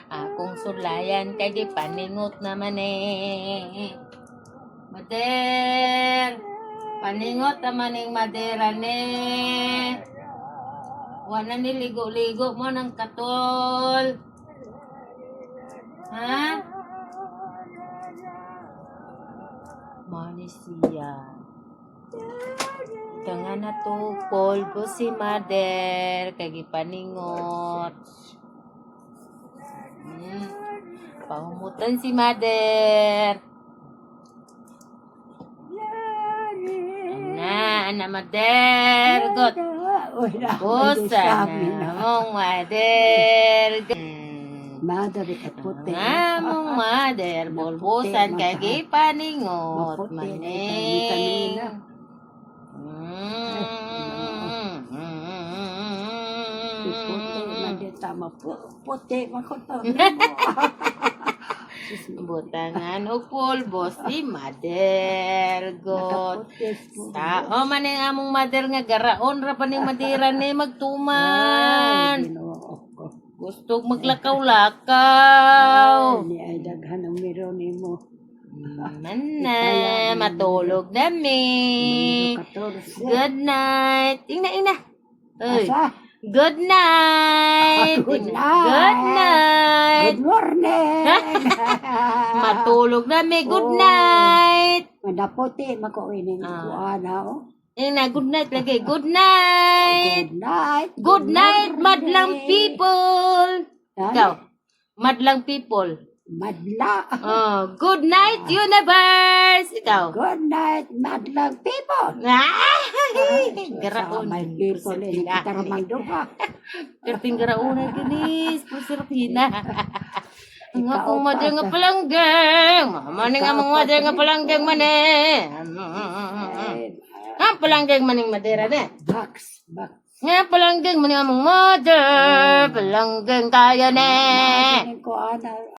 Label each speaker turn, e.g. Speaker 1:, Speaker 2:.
Speaker 1: Akong sulayan kay di paningot naman eh. Mader, paningot naman yung madera ne. Wala niligo-ligo mo ng katol. Ha? Mani siya. Tanga na to, polvo si Mader, kagi paningot. Pahumutan si Mader. Ana Mader, got. Busa na mong Mader.
Speaker 2: Mother puti.
Speaker 1: Nga mong Mader, bulbusan kagi paningot. Maning.
Speaker 2: Puti makoto.
Speaker 1: Butangan o polvo si Mader got. Tao man yung among Mader nga garaon ra pa ning madira ni magtuman. Gusto maglakaw-lakaw.
Speaker 2: Ni ay daghan ang meron nimo.
Speaker 1: Man na, matulog na mi. Good night. Ina. Uy. Good night.
Speaker 2: Good night.
Speaker 1: Good night.
Speaker 2: Good morning.
Speaker 1: Matulog na mi. Good night.
Speaker 2: Madaputi makuinin ko ano.
Speaker 1: Ina, good night lagi. Good night.
Speaker 2: Good night.
Speaker 1: Good night, madlang people. Ikaw, madlang people.
Speaker 2: Madla.
Speaker 1: Good night, universe. Ikaw.
Speaker 2: Good night, madlang people.
Speaker 1: Garaon.
Speaker 2: May people ini kita ramangduha.
Speaker 1: Kerting garaon na ginis. Pusirpina. Ang akong madya nga palanggeng. Maning among madya nga palanggeng maning. Ang palanggeng maning madera na.
Speaker 2: Box.
Speaker 1: Nga palanggeng maning among mother. Palanggeng kaya na.
Speaker 2: Ko ana